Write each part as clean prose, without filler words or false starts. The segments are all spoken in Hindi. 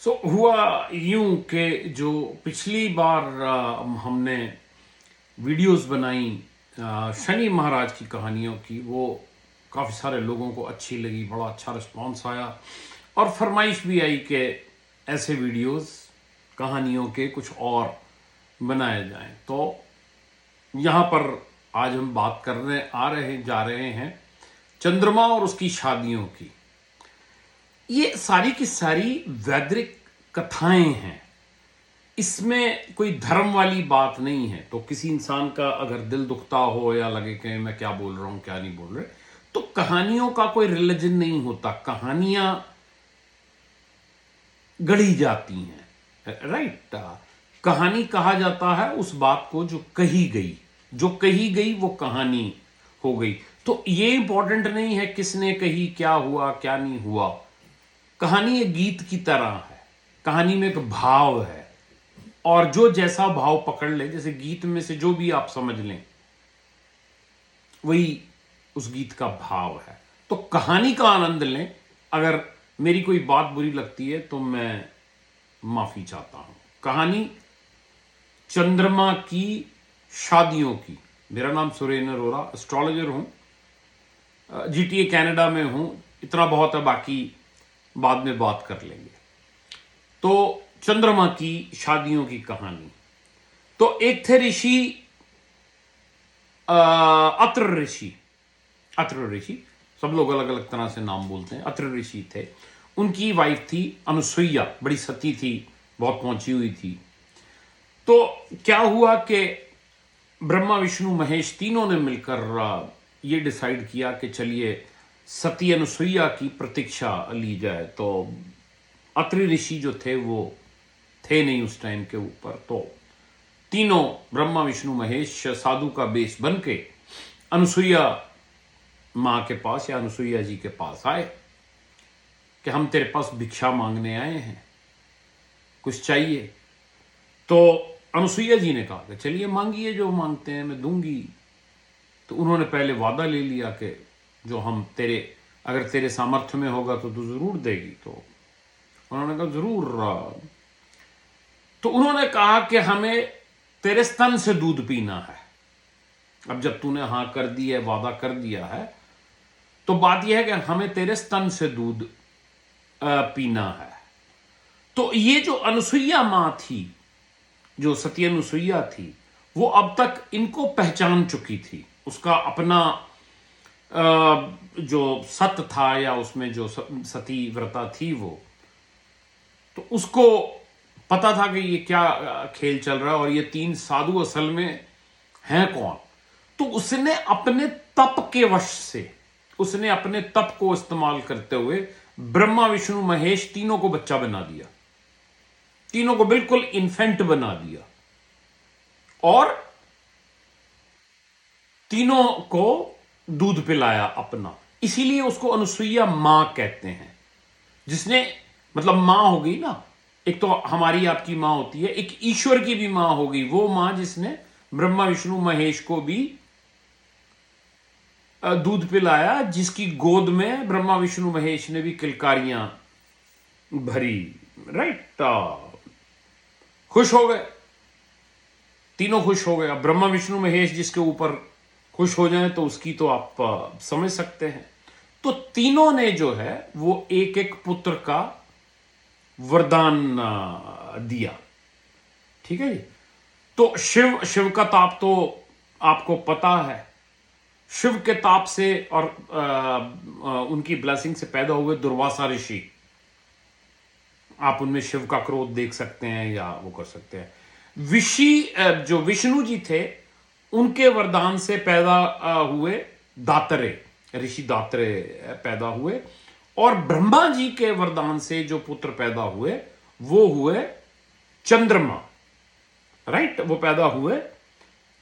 हुआ यूं कि जो पिछली बार हमने वीडियोस बनाई शनि महाराज की कहानियों की, वो काफ़ी सारे लोगों को अच्छी लगी, बड़ा अच्छा रिस्पांस आया और फरमाइश भी आई कि ऐसे वीडियोस कहानियों के कुछ और बनाए जाएं। तो यहाँ पर आज हम बात करने जा रहे हैं चंद्रमा और उसकी शादियों की। ये सारी की सारी वैदिक कथाएं हैं, इसमें कोई धर्म वाली बात नहीं है। तो किसी इंसान का अगर दिल दुखता हो या लगे कि मैं क्या बोल रहा हूं क्या नहीं बोल रहे, तो कहानियों का कोई रिलीजन नहीं होता, कहानियां गढ़ी जाती हैं, राइट। कहानी कहा जाता है उस बात को जो कही गई, जो कही गई वो कहानी हो गई। तो ये इंपॉर्टेंट नहीं है किसने कही, क्या हुआ क्या नहीं हुआ। कहानी एक गीत की तरह है, कहानी में एक भाव है, और जो जैसा भाव पकड़ ले, जैसे गीत में से जो भी आप समझ लें वही उस गीत का भाव है। तो कहानी का आनंद लें। अगर मेरी कोई बात बुरी लगती है तो मैं माफी चाहता हूं। कहानी चंद्रमा की शादियों की। मेरा नाम सुरेंद्र अरोरा, एस्ट्रोलॉजर हूं, जीटीए कनाडा में हूं। इतना बहुत है, बाकी बाद में बात कर लेंगे। तो चंद्रमा की शादियों की कहानी। तो एक थे ऋषि, अत्र ऋषि। अत्र ऋषि, सब लोग अलग अलग तरह से नाम बोलते हैं। अत्र ऋषि थे, उनकी वाइफ थी अनुसुईया, बड़ी सती थी, बहुत पहुंची हुई थी। तो क्या हुआ कि ब्रह्मा विष्णु महेश तीनों ने मिलकर ये डिसाइड किया कि चलिए सती अनुसुईया की प्रतीक्षा ली जाए। तो अत्रि ऋषि जो थे वो थे नहीं उस टाइम के ऊपर। तो तीनों ब्रह्मा विष्णु महेश साधु का बेस बन के अनुसुईया मां के पास या अनुसुईया जी के पास आए कि हम तेरे पास भिक्षा मांगने आए हैं, कुछ चाहिए। तो अनुसुईया जी ने कहा कि चलिए मांगिए, जो मांगते हैं मैं दूंगी। तो उन्होंने पहले वादा ले लिया कि जो हम तेरे, अगर तेरे सामर्थ्य में होगा तो तू जरूर देगी। तो उन्होंने कहा जरूर। तो उन्होंने कहा कि हमें तेरे स्तन से दूध पीना है। अब जब तूने हां कर दी है, वादा कर दिया है, तो बात यह है कि हमें तेरे स्तन से दूध पीना है। तो ये जो अनुसुईया मां थी, जो सती अनुसुईया थी, वो अब तक इनको पहचान चुकी थी। उसका अपना जो सत था या उसमें जो सती व्रता थी, वो तो उसको पता था कि ये क्या खेल चल रहा है और ये तीन साधु असल में हैं कौन। तो उसने अपने तप के वश से, उसने अपने तप को इस्तेमाल करते हुए ब्रह्मा विष्णु महेश तीनों को बच्चा बना दिया, तीनों को बिल्कुल इन्फेंट बना दिया और तीनों को दूध पिलाया अपना। इसीलिए उसको अनुसुईया मां कहते हैं, जिसने, मतलब मां हो गई ना, एक तो हमारी आपकी मां होती है, एक ईश्वर की भी मां होगी, वो मां जिसने ब्रह्मा विष्णु महेश को भी दूध पिलाया, जिसकी गोद में ब्रह्मा विष्णु महेश ने भी किलकारियां भरी, राइट। खुश हो गए, तीनों खुश हो गए। अब ब्रह्मा विष्णु महेश जिसके ऊपर खुश हो जाए तो उसकी तो आप समझ सकते हैं। तो तीनों ने जो है वो एक एक पुत्र का वरदान दिया, ठीक है जी। तो शिव का ताप तो आपको पता है। शिव के ताप से और उनकी ब्लेसिंग से पैदा हुए दुर्वासा ऋषि। आप उनमें शिव का क्रोध देख सकते हैं या वो कर सकते हैं। जो विष्णु जी थे, उनके वरदान से पैदा हुए दातरे, ऋषि दातरे पैदा हुए। और ब्रह्मा जी के वरदान से जो पुत्र पैदा हुए वो हुए चंद्रमा, राइट। वो पैदा हुए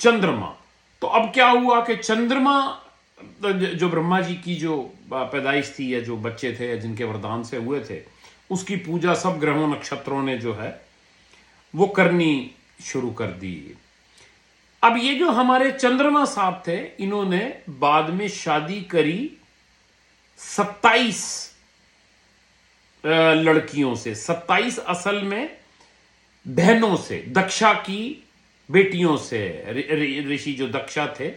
चंद्रमा। तो अब क्या हुआ कि चंद्रमा, जो ब्रह्मा जी की जो पैदाइश थी या जो बच्चे थे या जिनके वरदान से हुए थे, उसकी पूजा सब ग्रहों नक्षत्रों ने जो है वो करनी शुरू कर दी। अब ये जो हमारे चंद्रमा साहब थे, इन्होंने बाद में शादी करी 27 लड़कियों से, 27 असल में बहनों से, दक्षा की बेटियों से, ऋषि जो दक्षा थे,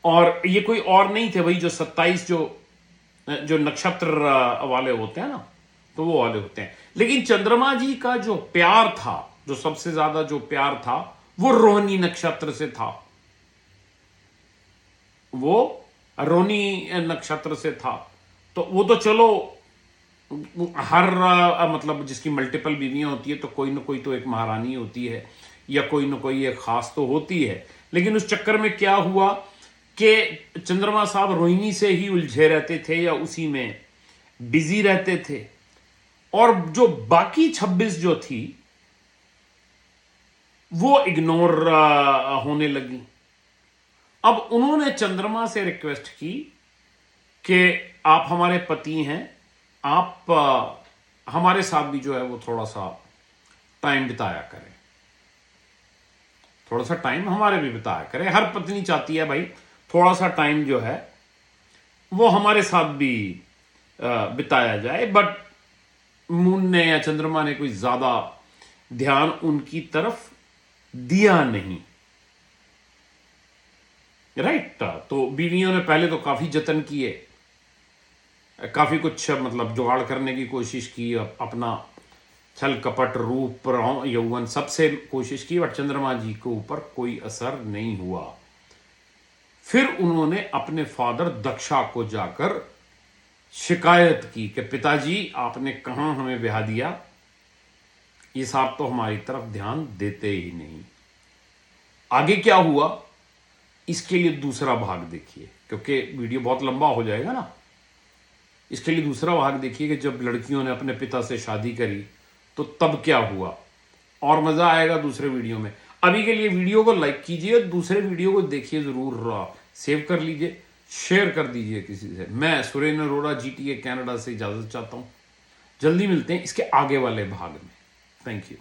और ये कोई और नहीं थे, वही जो 27 जो नक्षत्र वाले होते हैं ना, तो वो वाले होते हैं। लेकिन चंद्रमा जी का जो प्यार था, जो सबसे ज्यादा जो प्यार था, वो रोहिणी नक्षत्र से था। वो रोहिणी नक्षत्र से था। तो वो तो चलो हर मतलब जिसकी मल्टीपल बीवियां होती है तो कोई ना कोई तो एक महारानी होती है, या कोई ना कोई एक खास तो होती है। लेकिन उस चक्कर में क्या हुआ कि चंद्रमा साहब रोहिणी से ही उलझे रहते थे, या उसी में बिजी रहते थे, और जो बाकी 26 जो थी वो इग्नोर होने लगी। अब उन्होंने चंद्रमा से रिक्वेस्ट की कि आप हमारे पति हैं, आप हमारे साथ भी जो है वो थोड़ा सा टाइम बिताया करें, थोड़ा सा टाइम हमारे भी बिताया करें। हर पत्नी चाहती है भाई थोड़ा सा टाइम जो है वो हमारे साथ भी बिताया जाए। बट मून ने या चंद्रमा ने कोई ज्यादा ध्यान उनकी तरफ दिया नहीं। राइट। तो बीवियों ने पहले तो काफी जतन किए, काफी कुछ मतलब जुगाड़ करने की कोशिश की, अपना छल कपट रूप यौवन सबसे कोशिश की, बट चंद्रमा जी के ऊपर कोई असर नहीं हुआ। फिर उन्होंने अपने फादर दक्षा को जाकर शिकायत की कि पिताजी आपने कहां हमें ब्याह दिया, ये साहब तो हमारी तरफ ध्यान देते ही नहीं। आगे क्या हुआ इसके लिए दूसरा भाग देखिए, क्योंकि वीडियो बहुत लंबा हो जाएगा ना। इसके लिए दूसरा भाग देखिए कि जब लड़कियों ने अपने पिता से शादी करी तो तब क्या हुआ, और मजा आएगा दूसरे वीडियो में। अभी के लिए वीडियो को लाइक कीजिए, दूसरे वीडियो को देखिए जरूर, सेव कर लीजिए, शेयर कर दीजिए किसी से। मैं सुरेंद्र अरोड़ा GTA कनाडा से इजाजत चाहता हूं। जल्दी मिलते हैं इसके आगे वाले भाग में। Thank you.